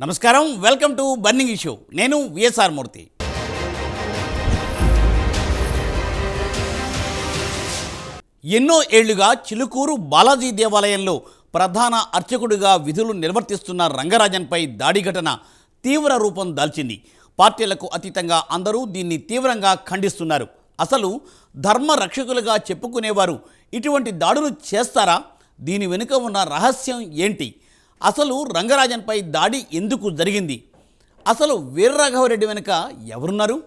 నమస్కారం, welcome to burning issue. నేను VSR మూర్తి. ఎన్నో ఏళ్లుగా చిలుకూరు బాలాజీ దేవాలయంలో ప్రధాన అర్చకుడిగా విధులు నిర్వర్తిస్తున్న రంగరాజన్పై దాడి ఘటన తీవ్ర రూపం దాల్చింది. పార్టీలకు అతీతంగా అందరూ దీన్ని తీవ్రంగా ఖండిస్తున్నారు. అసలు ధర్మ రక్షకులుగా చెప్పుకునేవారు ఇటువంటి దాడులు చేస్తారా? దీని వెనుక ఉన్న రహస్యం ఏంటి? అసలు రంగరాజన్పై దాడి ఎందుకు జరిగింది? అసలు వీరరాఘవరెడ్డి వెనుక ఎవరున్నారు?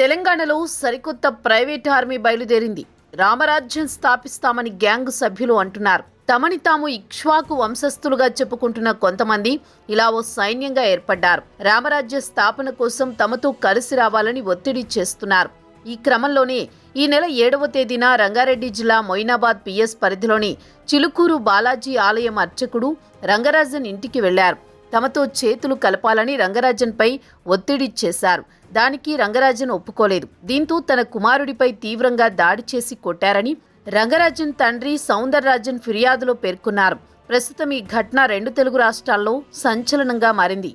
తెలంగాణలో సరికొత్త ప్రైవేట్ ఆర్మీ బయలుదేరింది. రామరాజ్యం స్థాపిస్తామని గ్యాంగ్ సభ్యులు అంటున్నారు. తమని తాము ఇక్ష్వాకు వంశస్థులుగా చెప్పుకుంటున్న కొంతమంది ఇలా ఓ సైన్యంగా ఏర్పడ్డారు. రామరాజ్య స్థాపన కోసం తమతో కలిసి రావాలని ఒత్తిడి చేస్తున్నారు. ఈ క్రమంలోనే ఈ నెల 7వ తేదీన రంగారెడ్డి జిల్లా మొయినాబాద్ పిఎస్ పరిధిలోని చిలుకూరు బాలాజీ ఆలయం అర్చకుడు రంగరాజన్ ఇంటికి వెళ్లారు. తమతో చేతులు కలపాలని రంగరాజన్పై ఒత్తిడి చేశారు. దానికి రంగరాజన్ ఒప్పుకోలేదు. దీంతో తన కుమారుడిపై తీవ్రంగా దాడి చేసి కొట్టారని రంగరాజన్ తండ్రి సౌందరరాజన్ ఫిర్యాదులో పేర్కొన్నారు. ప్రస్తుతం ఈ ఘటన 2 తెలుగు రాష్ట్రాల్లో సంచలనంగా మారింది.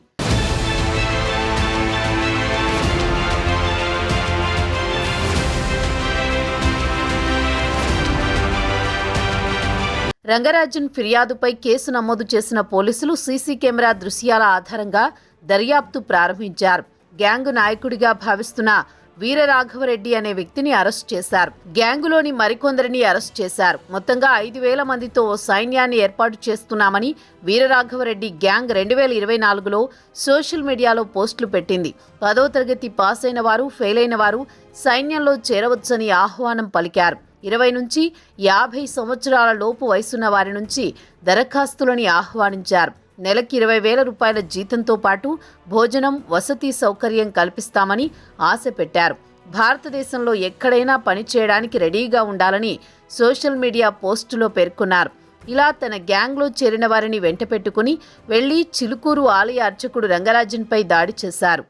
రంగరాజన్ ఫిర్యాదుపై కేసు నమోదు చేసిన పోలీసులు సీసీ కెమెరా దృశ్యాల ఆధారంగా దర్యాప్తు ప్రారంభించారు. గ్యాంగ్ నాయకుడిగా భావిస్తున్న వీరరాఘవరెడ్డి అనే వ్యక్తిని అరెస్ట్ చేశారు. గ్యాంగులోని మరికొందరిని అరెస్ట్ చేశారు. మొత్తంగా 5,000 మందితో ఓ సైన్యాన్ని ఏర్పాటు చేస్తున్నామని వీరరాఘవరెడ్డి గ్యాంగ్ 2024లో సోషల్ మీడియాలో పోస్టులు పెట్టింది. 10వ తరగతి పాస్ అయిన వారు, ఫెయిల్ అయిన వారు సైన్యంలో చేరవచ్చని ఆహ్వానం పలికారు. 20 నుంచి 50 సంవత్సరాల లోపు వయసున్న వారి నుంచి దరఖాస్తులని ఆహ్వానించారు. నెలకి 20,000 రూపాయల జీతంతో పాటు భోజనం, వసతి సౌకర్యం కల్పిస్తామని ఆశ పెట్టారు. భారతదేశంలో ఎక్కడైనా పనిచేయడానికి రెడీగా ఉండాలని సోషల్ మీడియా పోస్టులో పేర్కొన్నారు. ఇలా తన గ్యాంగ్లో చేరిన వారిని వెంటపెట్టుకుని వెళ్లి చిలుకూరు ఆలయ అర్చకుడు రంగరాజన్పై దాడి చేశారు.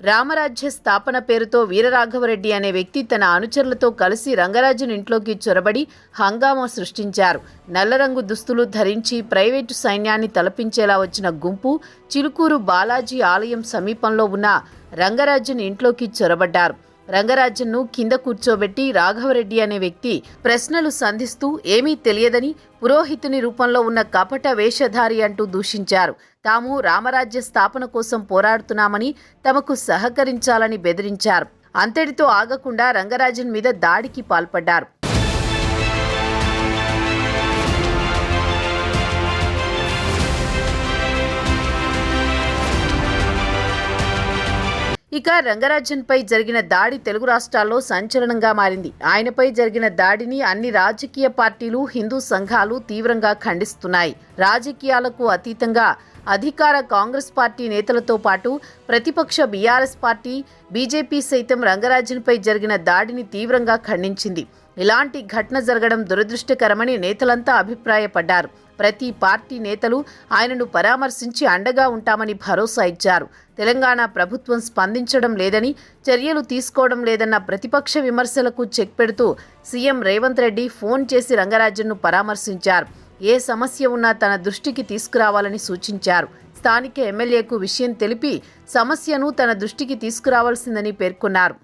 రామరాజ్య స్థాపన పేరుతో వీరరాఘవరెడ్డి అనే వ్యక్తి తన అనుచరులతో కలిసి రంగరాజన్ ఇంట్లోకి చొరబడి హంగామా సృష్టించారు. నల్లరంగు దుస్తులు ధరించి ప్రైవేటు సైన్యాన్ని తలపించేలా వచ్చిన గుంపు చిలుకూరు బాలాజీ ఆలయం సమీపంలో ఉన్న రంగరాజన్ ఇంట్లోకి చొరబడ్డారు. రంగరాజన్ను కింద కూర్చోబెట్టి రాఘవరెడ్డి అనే వ్యక్తి ప్రశ్నలు సంధిస్తూ ఏమీ తెలియదని, పురోహితుని రూపంలో ఉన్న కపట వేషధారి అంటూ దూషించారు. తాము రామరాజ్య స్థాపన కోసం పోరాడుతున్నామని, తమకు సహకరించాలని బెదిరించారు. అంతటితో ఆగకుండా రంగరాజన్ మీద దాడికి పాల్పడ్డారు. ఇక రంగరాజన్పై జరిగిన దాడి తెలుగు రాష్ట్రాల్లో సంచలనంగా మారింది. ఆయనపై జరిగిన దాడిని అన్ని రాజకీయ పార్టీలు, హిందూ సంఘాలు తీవ్రంగా ఖండిస్తున్నాయి. రాజకీయాలకు అతీతంగా అధికార కాంగ్రెస్ పార్టీ నేతలతో పాటు ప్రతిపక్ష బీఆర్ఎస్ పార్టీ, బీజేపీ సైతం రంగరాజన్పై జరిగిన దాడిని తీవ్రంగా ఖండించింది. ఇలాంటి ఘటన జరగడం దురదృష్టకరమని నేతలంతా అభిప్రాయపడ్డారు. ప్రతి పార్టీ నేతలు ఆయనను పరామర్శించి అండగా ఉంటామని భరోసా ఇచ్చారు. తెలంగాణ ప్రభుత్వం స్పందించడం లేదని, చర్యలు తీసుకోవడం లేదన్న ప్రతిపక్ష విమర్శలకు చెక్ పెడుతూ సీఎం రేవంత్ రెడ్డి ఫోన్ చేసి రంగరాజన్ను పరామర్శించారు. ఏ సమస్య ఉన్నా తన దృష్టికి తీసుకురావాలని సూచించారు. స్థానిక ఎమ్మెల్యేకు విషయం తెలిపి సమస్యను తన దృష్టికి తీసుకురావాల్సిందని పేర్కొన్నారు.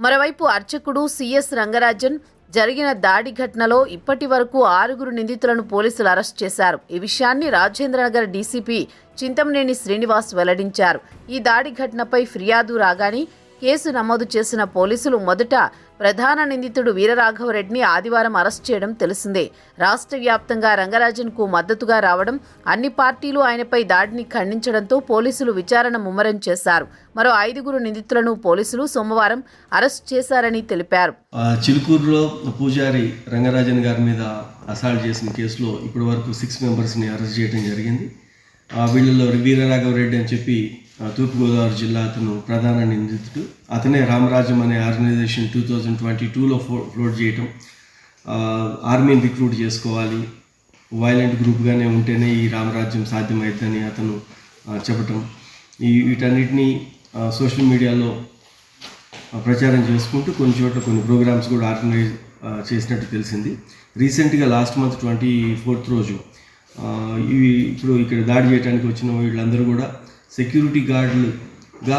మరోవైపు అర్చకుడు సిఎస్ రంగరాజన్ జరిగిన దాడి ఘటనలో ఇప్పటి వరకు 6 నిందితులను పోలీసులు అరెస్ట్ చేశారు. ఈ విషయాన్ని రాజేంద్రనగర్ డీసీపీ చింతమనేని శ్రీనివాస్ వెల్లడించారు. ఈ దాడి ఘటనపై ఫిర్యాదు రాగానే కేసు నమోదు చేసిన పోలీసులు మొదట ప్రధాన నిందితుడు వీరరాఘవరెడ్డిని ఆదివారం అరెస్ట్ చేయడం తెలిసిందే. రాష్ట్ర వ్యాప్తంగా రంగరాజన్కు మద్దతుగా రావడం, అన్ని పార్టీలు ఆయనపై దాడిని ఖండించడంతో పోలీసులు విచారణ ముమ్మరం చేశారు. మరో 5 నిందితులను పోలీసులు సోమవారం అరెస్ట్ చేశారని తెలిపారు. చిలుకూరులో పూజారి రంగరాజన్ గారి మీద అసాల్ట్ చేసిన కేసులో ఇప్పటి వరకు 6 మెంబర్స్ని అరెస్ట్ చేయడం జరిగింది. వీళ్ళలో వీరరాఘవరెడ్డి అని చెప్పి తూర్పుగోదావరి జిల్లా అతను ప్రధాన నిందితుడు. అతనే రామరాజ్యం అనే ఆర్గనైజేషన్ 2022లో ఫ్లోట్ చేయటం, ఆర్మీని రిక్రూట్ చేసుకోవాలి, వైలెంట్ గ్రూప్గానే ఉంటేనే ఈ రామరాజ్యం సాధ్యమవుతుందని అతను చెప్పటం, వీటన్నిటినీ సోషల్ మీడియాలో ప్రచారం చేసుకుంటూ కొన్ని చోట్ల కొన్ని ప్రోగ్రామ్స్ కూడా ఆర్గనైజ్ చేసినట్టు తెలిసింది. రీసెంట్గా లాస్ట్ మంత్ 24th రోజు ఇప్పుడు ఇక్కడ దాడి చేయడానికి వచ్చిన వీళ్ళందరూ కూడా సెక్యూరిటీ గార్డులుగా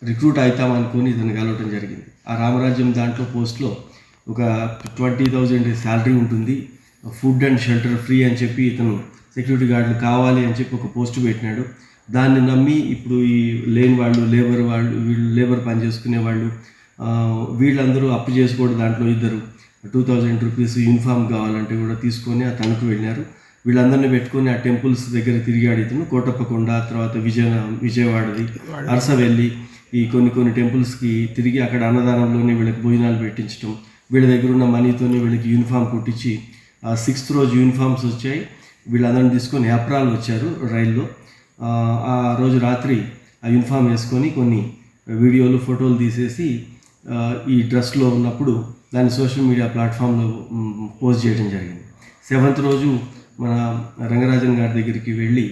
రిక్రూట్ అవుతామనుకొని ఇతను కలవటం జరిగింది. ఆ రామరాజ్యం దాంట్లో పోస్ట్లో ఒక 20,000 శాలరీ ఉంటుంది, ఫుడ్ అండ్ షెల్టర్ ఫ్రీ అని చెప్పి ఇతను సెక్యూరిటీ గార్డులు కావాలి అని చెప్పి ఒక పోస్ట్ పెట్టినాడు. దాన్ని నమ్మి ఇప్పుడు ఈ లేని వాళ్ళు, వీళ్ళు లేబర్ పని చేసుకునే వాళ్ళు, వీళ్ళందరూ అప్పు చేసుకోవడం. దాంట్లో ఇద్దరు 2,000 రూపీస్ యూనిఫామ్ కావాలంటే కూడా తీసుకొని ఆ తణుకు వెళ్ళినారు. వీళ్ళందరినీ పెట్టుకొని ఆ టెంపుల్స్ దగ్గర తిరిగాడు ఇతను. కోటప్పకొండ, తర్వాత విజయవాడది, అరసవెల్లి, ఈ కొన్ని టెంపుల్స్కి తిరిగి అక్కడ అన్నదానంలోనే వీళ్ళకి భోజనాలు పెట్టించడం, వీళ్ళ దగ్గర ఉన్న మనీతోనే వీళ్ళకి యూనిఫామ్ కుట్టించి 6th రోజు యూనిఫామ్స్ వచ్చాయి. వీళ్ళందరినీ తీసుకొని ఏప్రాల్ వచ్చారు రైల్లో. ఆ రోజు రాత్రి ఆ యూనిఫామ్ వేసుకొని కొన్ని వీడియోలు, ఫోటోలు తీసేసి ఈ డ్రెస్లో ఉన్నప్పుడు దాన్ని సోషల్ మీడియా ప్లాట్ఫామ్లో పోస్ట్ చేయడం జరిగింది. 7th రోజు మన రంగరాజన్ గారి దగ్గరికి వెళ్ళి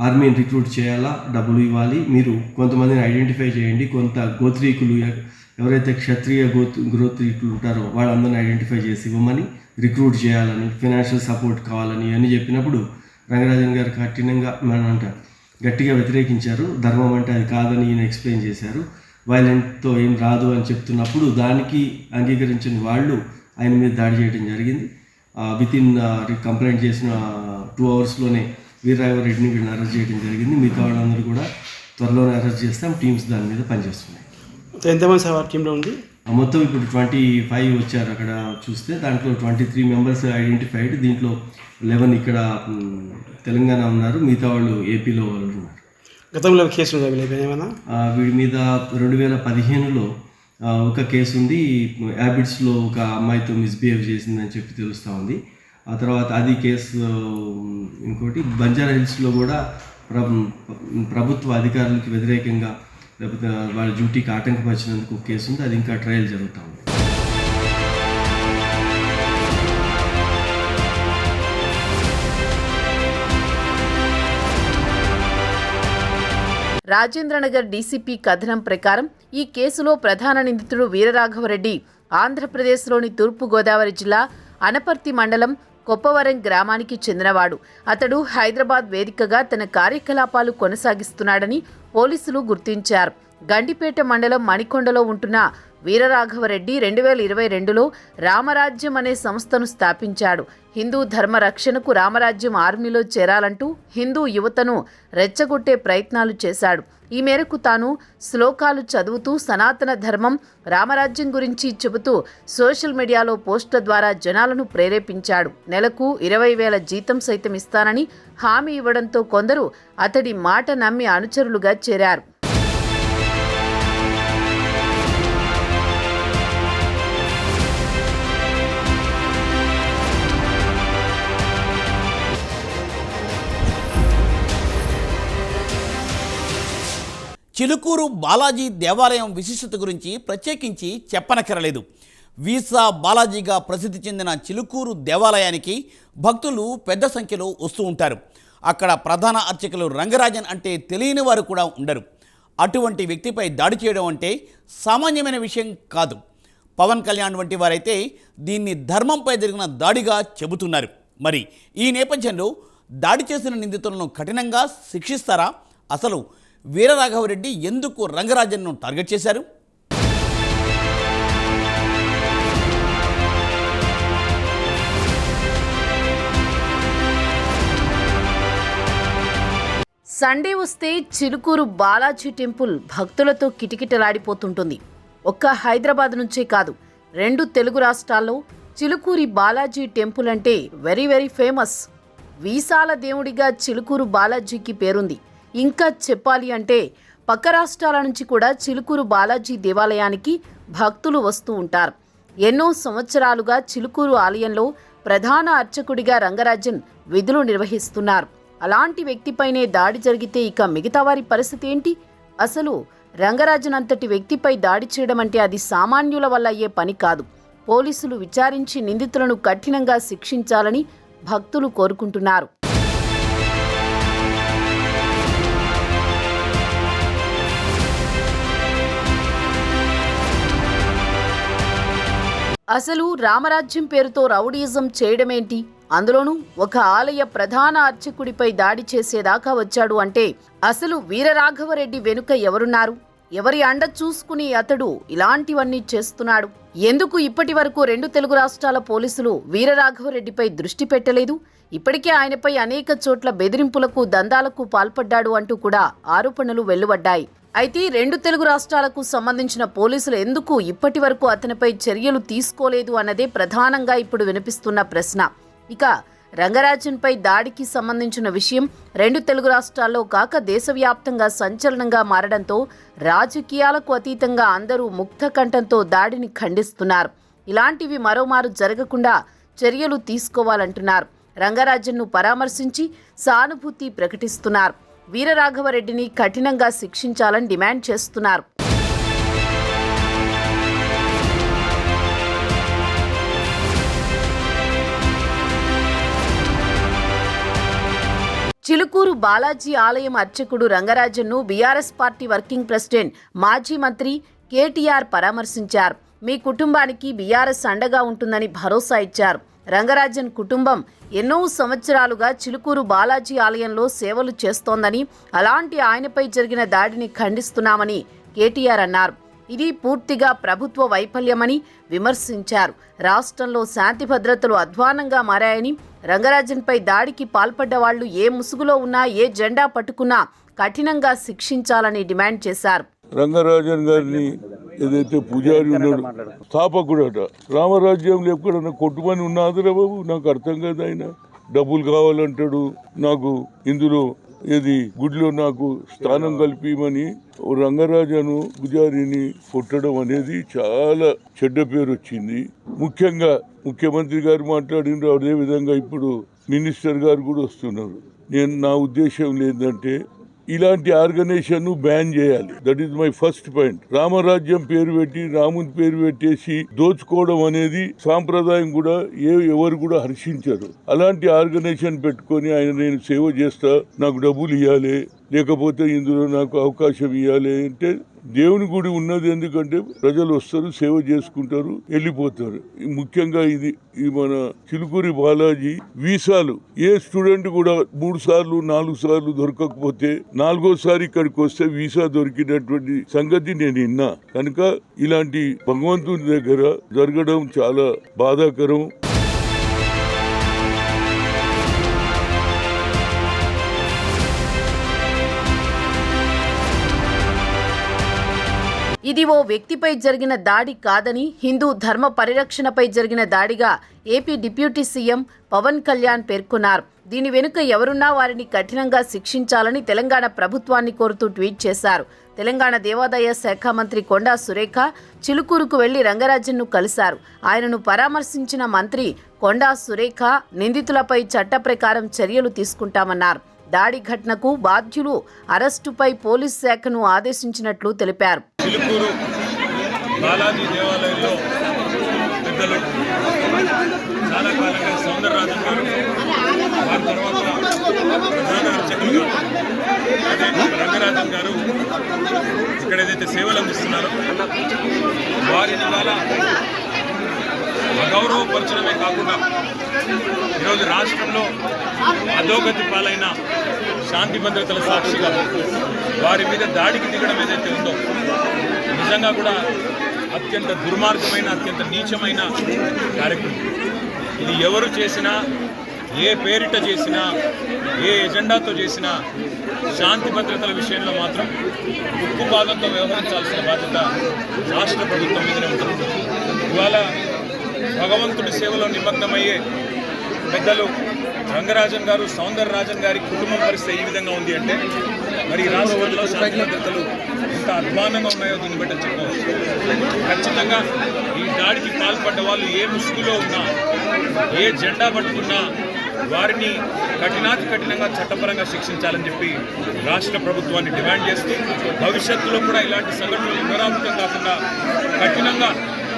ఆర్మీని రిక్రూట్ చేయాలా, డబ్బులు ఇవ్వాలి, మీరు కొంతమందిని ఐడెంటిఫై చేయండి, కొంత గోత్రీకులు ఎవరైతే క్షత్రియ గోత్రీకులు ఉంటారో వాళ్ళందరినీ ఐడెంటిఫై చేసి ఇవ్వమని, రిక్రూట్ చేయాలని, ఫైనాన్షియల్ సపోర్ట్ కావాలని అని చెప్పినప్పుడు రంగరాజన్ గారు కఠినంగా గట్టిగా వ్యతిరేకించారు. ధర్మం అంటే అది కాదని ఈయన ఎక్స్ప్లెయిన్ చేశారు. వైలెంట్తో ఏం రాదు అని చెప్తున్నప్పుడు దానికి అంగీకరించిన వాళ్ళు ఆయన మీద దాడి చేయడం జరిగింది. వితిన్ కంప్లైంట్ చేసిన 2 అవర్స్లోనే వీరరాఘవరెడ్డిని వీళ్ళని అరెస్ట్ చేయడం జరిగింది. మిగతా వాళ్ళందరూ కూడా త్వరలోనే అరెస్ట్ చేస్తాం. టీమ్స్ దాని మీద పనిచేస్తున్నాయి. ఎంతమంది సార్ టీంలో ఉంది? మొత్తం ఇప్పుడు 25 వచ్చారు. అక్కడ చూస్తే దాంట్లో 23 మెంబర్స్ ఐడెంటిఫైడ్. దీంట్లో 11 ఇక్కడ తెలంగాణ ఉన్నారు, మిగతా వాళ్ళు ఏపీలో వాళ్ళు ఉన్నారు. గతంలో కేసులు ఏమైనా? వీడి మీద 2015లో ఒక కేసు ఉంది. హ్యాబిట్స్లో ఒక అమ్మాయితో మిస్బిహేవ్ చేసిందని చెప్పి తెలుస్తూ ఉంది. ఆ తర్వాత అది కేసు. ఇంకోటి బంజారా హిల్స్లో కూడా ప్రభుత్వ అధికారులకు వ్యతిరేకంగా లేకపోతే వాళ్ళ డ్యూటీకి ఆటంకపరిచినందుకు ఒక కేసు ఉంది. అది ఇంకా ట్రయల్ జరుగుతూ ఉంది. రాజేంద్రనగర్ డీసీపీ కథనం ప్రకారం ఈ కేసులో ప్రధాన నిందితుడు వీరరాఘవరెడ్డి ఆంధ్రప్రదేశ్లోని తూర్పుగోదావరి జిల్లా అనపర్తి మండలం కొప్పవరం గ్రామానికి చెందినవాడు. అతడు హైదరాబాద్ వేదికగా తన కార్యకలాపాలు కొనసాగిస్తున్నాడని పోలీసులు గుర్తించారు. గండిపేట మండలం మణికొండలో ఉంటున్న వీరరాఘవరెడ్డి 2022లో రామరాజ్యం అనే సంస్థను స్థాపించాడు. హిందూ ధర్మ రక్షణకు రామరాజ్యం ఆర్మీలో చేరాలంటూ హిందూ యువతను రెచ్చగొట్టే ప్రయత్నాలు చేశాడు. ఈ మేరకు తాను శ్లోకాలు చదువుతూ సనాతన ధర్మం, రామరాజ్యం గురించి చెబుతూ సోషల్ మీడియాలో పోస్టుల ద్వారా జనాలను ప్రేరేపించాడు. నెలకు 20,000 జీతం సైతం ఇస్తానని హామీ ఇవ్వడంతో కొందరు అతడి మాట నమ్మి అనుచరులుగా చేరారు. చిలుకూరు బాలాజీ దేవాలయం విశిష్టత గురించి ప్రత్యేకించి చెప్పనక్కరలేదు. వీసా బాలాజీగా ప్రసిద్ధి చెందిన చిలుకూరు దేవాలయానికి భక్తులు పెద్ద సంఖ్యలో వస్తూ ఉంటారు. అక్కడ ప్రధాన అర్చకులు రంగరాజన్ అంటే తెలియని వారు కూడా ఉండరు. అటువంటి వ్యక్తిపై దాడి చేయడం అంటే సామాన్యమైన విషయం కాదు. పవన్ కళ్యాణ్ వంటి వారైతే దీన్ని ధర్మంపై జరిగిన దాడిగా చెబుతున్నారు. మరి ఈ నేపథ్యంలో దాడి చేసిన నిందితులను కఠినంగా శిక్షిస్తారా? అసలు వీరరాఘవరెడ్డి ఎందుకు రంగరాజన్ను టార్గెట్ చేశారు? సండే వస్తే చిలుకూరు బాలాజీ టెంపుల్ భక్తులతో కిటకిటలాడిపోతుంటుంది. ఒక్క హైదరాబాద్ నుంచే కాదు, 2 తెలుగు రాష్ట్రాల్లో చిలుకూరి బాలాజీ టెంపుల్ అంటే వెరీ ఫేమస్. వీసాల దేవుడిగా చిలుకూరు బాలాజీకి పేరుంది. ఇంకా చెప్పాలి అంటే పక్క రాష్ట్రాల నుంచి కూడా చిలుకూరు బాలాజీ దేవాలయానికి భక్తులు వస్తూ ఉంటారు. ఎన్నో సంవత్సరాలుగా చిలుకూరు ఆలయంలో ప్రధాన అర్చకుడిగా రంగరాజన్ విధులు నిర్వహిస్తున్నారు. అలాంటి వ్యక్తిపైనే దాడి జరిగితే ఇక మిగతా వారి పరిస్థితి ఏంటి? అసలు రంగరాజన్ అంతటి వ్యక్తిపై దాడి చేయడం అంటే అది సామాన్యుల వల్ల అయ్యే పని కాదు. పోలీసులు విచారించి నిందితులను కఠినంగా శిక్షించాలని భక్తులు కోరుకుంటున్నారు. అసలు రామరాజ్యం పేరుతో రౌడీయిజం చేయడమేంటి? అందులోనూ ఒక ఆలయ ప్రధాన అర్చకుడిపై దాడి చేసేదాకా వచ్చాడు అంటే అసలు వీరరాఘవరెడ్డి వెనుక ఎవరున్నారు? ఎవరి అండ చూసుకుని అతడు ఇలాంటివన్నీ చేస్తున్నాడు? ఎందుకు ఇప్పటి వరకు 2 తెలుగు రాష్ట్రాల పోలీసులు వీరరాఘవరెడ్డిపై దృష్టి పెట్టలేదు? ఇప్పటికే ఆయనపై అనేక చోట్ల బెదిరింపులకు దందాలకు పాల్పడ్డాడు అంటూ కూడా ఆరోపణలు వెలువడ్డాయి. అయితే 2 తెలుగు రాష్ట్రాలకు సంబంధించిన పోలీసులు ఎందుకు ఇప్పటి వరకు అతనిపై చర్యలు తీసుకోలేదు అన్నదే ప్రధానంగా ఇప్పుడు వినిపిస్తున్న ప్రశ్న. ఇక రంగరాజన్పై దాడికి సంబంధించిన విషయం 2 తెలుగు రాష్ట్రాల్లో కాక దేశవ్యాప్తంగా సంచలనంగా మారడంతో రాజకీయాలకు అతీతంగా అందరూ ముక్త కంఠంతో దాడిని ఖండిస్తున్నారు. ఇలాంటివి మరోమారు జరగకుండా చర్యలు తీసుకోవాలంటున్నారు. రంగరాజన్ను పరామర్శించి సానుభూతి ప్రకటిస్తున్నారు. వీరరాఘవరెడ్డిని కఠినంగా శిక్షించాలని డిమాండ్ చేస్తున్నారు. చిలుకూరు బాలాజీ ఆలయం అర్చకుడు రంగరాజన్ను బీఆర్ఎస్ పార్టీ వర్కింగ్ ప్రెసిడెంట్ మాజీ మంత్రి కేటీఆర్ పరామర్శించారు. మీ కుటుంబానికి బీఆర్ఎస్ అండగా ఉంటుందని భరోసా ఇచ్చారు. రంగరాజన్ కుటుంబం ఎన్నో సంవత్సరాలుగా చిలుకూరు బాలాజీ ఆలయంలో సేవలు చేస్తోందని, అలాంటి ఆయనపై జరిగిన దాడిని ఖండిస్తున్నామని కేటీఆర్ అన్నారు. ఇది పూర్తిగా ప్రభుత్వ వైఫల్యమని విమర్శించారు. రాష్ట్రంలో శాంతి భద్రతలు అధ్వానంగా మారాయని, రంగరాజన్పై దాడికి పాల్పడ్డ వాళ్లు ఏ ముసుగులో ఉన్నా, ఏ జెండా పట్టుకున్నా కఠినంగా శిక్షించాలని డిమాండ్ చేశారు. రంగరాజన్ గారిని ఏదైతే పూజారి ఉన్నాడు స్థాపకుడట, రామరాజ్యంలో ఎక్కడన్నా కొట్టుమని ఉన్నాదిరా బాబు, నాకు అర్థం కాదు. ఆయన డబ్బులు కావాలంటాడు, నాకు ఇందులో ఏది గుడిలో నాకు స్థానం కల్పిమని రంగరాజను పూజారిని కొట్టడం అనేది చాలా చెడ్డ పేరు వచ్చింది. ముఖ్యంగా ముఖ్యమంత్రి గారు మాట్లాడినారు, అదే విధంగా ఇప్పుడు మినిస్టర్ గారు కూడా వస్తున్నారు. నా ఉద్దేశం ఏంటంటే ఇలాంటి ఆర్గనైజేషన్ బ్యాన్ చేయాలి. That is my first point. రామరాజ్యం పేరు పెట్టి రాముని పేరు పెట్టేసి దోచుకోవడం అనేది సాంప్రదాయం కూడా ఎవరు కూడా హర్షించరు. అలాంటి ఆర్గనైజేషన్ పెట్టుకొని ఆయన నేను సేవ చేస్తా, నాకు డబ్బులు ఇవ్వాలి, లేకపోతే ఇందులో నాకు అవకాశం ఇవ్వాలి అంటే దేవుని గుడి ఉన్నది. ఎందుకంటే ప్రజలు వస్తారు, సేవ చేసుకుంటారు, వెళ్ళిపోతారు. ముఖ్యంగా ఇది మన చిలుకూరి బాలాజీ వీసాలు ఏ స్టూడెంట్ కూడా 3 సార్లు 4 సార్లు దొరకకపోతే 4వ సారి ఇక్కడికి వస్తే వీసా దొరికినటువంటి సంగతి నేను విన్నా. కనుక ఇలాంటి భగవంతుని దగ్గర జరగడం చాలా బాధాకరం. ఇది ఓ వ్యక్తిపై జరిగిన దాడి కాదని, హిందూ ధర్మ పరిరక్షణపై జరిగిన దాడిగా AP deputy CM Pawan Kalyan పేర్కొన్నారు. దీని వెనుక ఎవరున్నా వారిని కఠినంగా శిక్షించాలని తెలంగాణ ప్రభుత్వాన్ని కోరుతూ ట్వీట్ చేశారు. తెలంగాణ దేవాదాయ శాఖ మంత్రి కొండా సురేఖ చిలుకూరుకు వెళ్లి రంగరాజన్ను కలిశారు. ఆయనను పరామర్శించిన మంత్రి కొండా సురేఖ నిందితులపై చట్ట ప్రకారం చర్యలు తీసుకుంటామన్నారు. దాడి ఘటనకు బాధ్యులు అరెస్టుపై పోలీస్ శాఖను ఆదేశించినట్లు తెలిపారు. చిలుకూరు బాలాజీ దేవాలయంలో పెద్దలు చాలా కాలంగా సౌందరరాజన్ గారు, వారి తర్వాత ప్రధాన అర్చకులుగా రంగరాజన్ గారు ఇక్కడ ఏదైతే సేవలు అందిస్తున్నారో వారిని వాళ్ళ అగౌరవపరచడమే కాకుండా ఈరోజు రాష్ట్రంలో అధోగతి పాలైన శాంతి భద్రతల సాక్షిగా వారి మీద దాడికి దిగడం ఏదైతే ఉందో నిజంగా కూడా అత్యంత దుర్మార్గమైన, అత్యంత నీచమైన కార్యక్రమం. ఇది ఎవరు చేసినా, ఏ పేరిట చేసినా, ఏ ఎజెండాతో చేసినా శాంతి భద్రతల విషయంలో మాత్రం ఉక్కుపాదంతో వ్యవహరించాల్సిన బాధ్యత రాష్ట్ర ప్రభుత్వం మీదనే ఉంటుంది. ఇవాళ భగవంతుడి సేవలో నిమగ్నమయ్యే పెద్దలు రంగరాజన్ గారు, సౌందరరాజన్ గారి కుటుంబం పరిస్థితి ఈ విధంగా ఉంది అంటే మరి ఈ రాష్ట్రంలో శాంతి భద్రతలు ఎంత అధ్వానంగా ఉన్నాయో దీన్ని బట్టి చెప్పవచ్చు. ఖచ్చితంగా ఈ దాడికి పాల్పడ్డ వాళ్ళు ఏ ముసుగులో ఉన్నా, ఏ జెండా పట్టుకున్నా వారిని కఠినాతి కఠినంగా చట్టపరంగా శిక్షించాలని చెప్పి రాష్ట్ర ప్రభుత్వాన్ని డిమాండ్ చేస్తూ భవిష్యత్తులో కూడా ఇలాంటి సంఘటనలు పునరావృతం కాకుండా కఠినంగా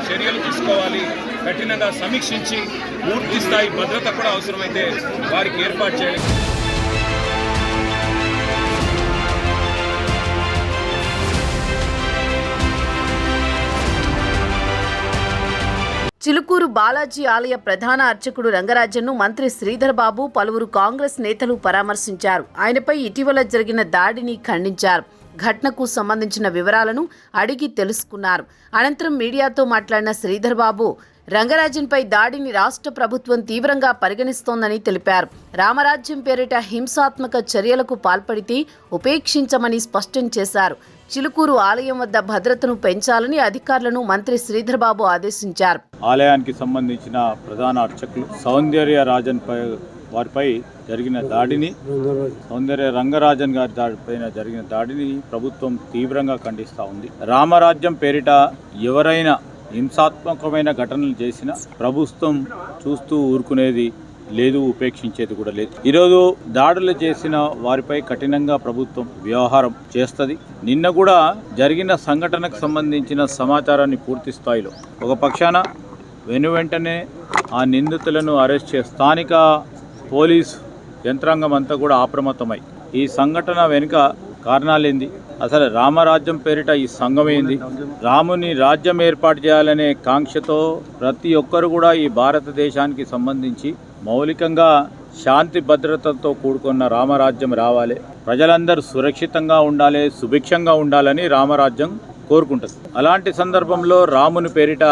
చర్యలు తీసుకోవాలి, కఠినంగా సమీక్షించి పూర్తి స్థాయి భద్రత కూడా అవసరమైతే వారికి ఏర్పాటు చేయాలి. చిలుకూరు బాలాజీ ఆలయ ప్రధాన అర్చకుడు రంగరాజన్ను మంత్రి శ్రీధర్ బాబు పలువురు కాంగ్రెస్ నేతలు పరామర్శించారు. ఆయనపై ఇటీవల జరిగిన దాడిని ఖండించారు. ఘటనకు సంబంధించిన వివరాలను అడిగి తెలుసుకున్నారు. అనంతరం మీడియాతో మాట్లాడిన శ్రీధర్ బాబు రంగరాజన్పై దాడిని రాష్ట్ర ప్రభుత్వం తీవ్రంగా పరిగణిస్తోందని తెలిపారు. రామరాజ్యం పేరిట హింసాత్మక చర్యలకు పాల్పడితే ఉపేక్షించమని స్పష్టం చేశారు. చిలుకూరు ఆలయం వద్ద భద్రతను పెంచాలని అధికారులను మంత్రి శ్రీధర్ బాబు ఆదేశించారు. ఆలయానికి సంబంధించిన ప్రధాన అర్చకులు సౌందర్య రాజన్ వారిపై జరిగిన దాడిని, సౌందర్య రంగరాజన్ గారి పైన జరిగిన దాడిని ప్రభుత్వం తీవ్రంగా ఖండిస్తూ ఉంది. రామరాజ్యం పేరిట ఎవరైనా హింసాత్మకమైన ఘటనలు చేసినా ప్రభుత్వం చూస్తూ ఊరుకునేది లేదు, ఉపేక్షించేది కూడా లేదు. ఈరోజు దాడులు చేసిన వారిపై కఠినంగా ప్రభుత్వం వ్యవహారం చేస్తుంది. నిన్న కూడా జరిగిన సంఘటనకు సంబంధించిన సమాచారాన్ని పూర్తి స్థాయిలో ఒక పక్షాన వెనువెంటనే ఆ నిందితులను అరెస్ట్ చేసి స్థానిక పోలీస్ యంత్రాంగం అంతా కూడా అప్రమత్తమై ఈ సంఘటన వెనుక కారణాలేంది, అసలు రామరాజ్యం పేరిట ఈ సంఘం ఏంది, రాముని రాజ్యం ఏర్పాటు చేయాలనే కాంక్షతో ప్రతి ఒక్కరు కూడా ఈ భారతదేశానికి సంబంధించి మౌలికంగా శాంతి భద్రతతో కూడుకున్న రామరాజ్యం రావాలి, ప్రజలందరూ సురక్షితంగా ఉండాలి, సుభిక్షంగా ఉండాలని రామరాజ్యం కోరుకుంటుంది. అలాంటి సందర్భంలో రాముని పేరిట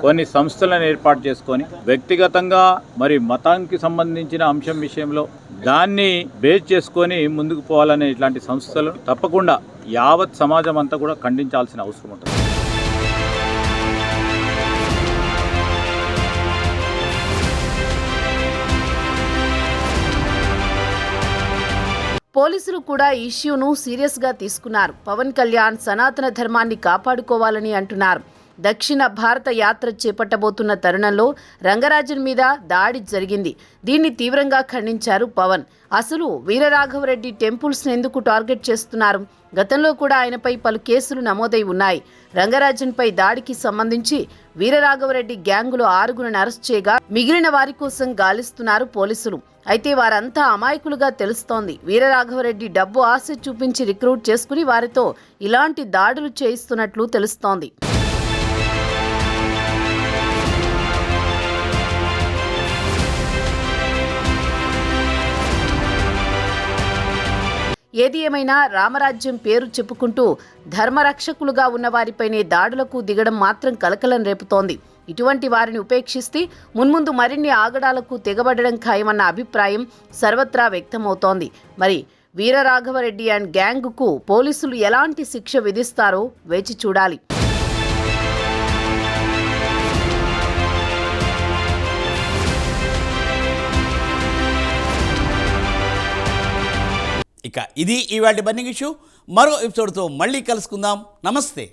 కొన్ని సంస్థలను ఏర్పాటు చేసుకొని వ్యక్తిగతంగా మరి మతానికి సంబంధించిన అంశం విషయంలో దాన్ని బేస్ చేసుకొని ముందుకు పోవాలనే ఇట్లాంటి సంస్థలు తప్పకుండా యావత్ సమాజం అంతా కూడా ఖండించాల్సిన అవసరం ఉంటుంది. పోలీసులు కూడా ఈ ఇష్యూను సీరియస్గా తీసుకున్నారు. పవన్ కళ్యాణ్ సనాతన ధర్మాన్ని కాపాడుకోవాలని అంటున్నారు. దక్షిణ భారత యాత్ర చేపట్టబోతున్న తరుణంలో రంగరాజన్ మీద దాడి జరిగింది. దీన్ని తీవ్రంగా ఖండించారు పవన్. అసలు వీరరాఘవరెడ్డి టెంపుల్స్ను ఎందుకు టార్గెట్ చేస్తున్నారు? గతంలో కూడా ఆయనపై పలు కేసులు నమోదై ఉన్నాయి. రంగరాజన్పై దాడికి సంబంధించి వీరరాఘవరెడ్డి గ్యాంగులో 6గురిని అరెస్ట్ చేయగా మిగిలిన వారి కోసం గాలిస్తున్నారు పోలీసులు. అయితే వారంతా అమాయకులుగా తెలుస్తోంది. వీరరాఘవరెడ్డి డబ్బు ఆశ చూపించి రిక్రూట్ చేసుకుని వారితో ఇలాంటి దాడులు చేయిస్తున్నట్లు తెలుస్తోంది. ఏది ఏమైనా రామరాజ్యం పేరు చెప్పుకుంటూ ధర్మరక్షకులుగా ఉన్న వారిపైనే దాడులకు దిగడం మాత్రం కలకలం రేపుతోంది. ఇటువంటి వారిని ఉపేక్షిస్తే మున్ముందు మరిన్ని ఆగడాలకు తెగబడడం ఖాయమన్న అభిప్రాయం సర్వత్రా వ్యక్తమవుతోంది. మరి వీరరాఘవరెడ్డి అండ్ గ్యాంగ్కు పోలీసులు ఎలాంటి శిక్ష విధిస్తారో వేచి చూడాలి. ఇక ఇది ఇవాళ బర్నింగ్ ఇష్యూ. మరో ఎపిసోడ్తో మళ్ళీ కలుసుకుందాం. నమస్తే.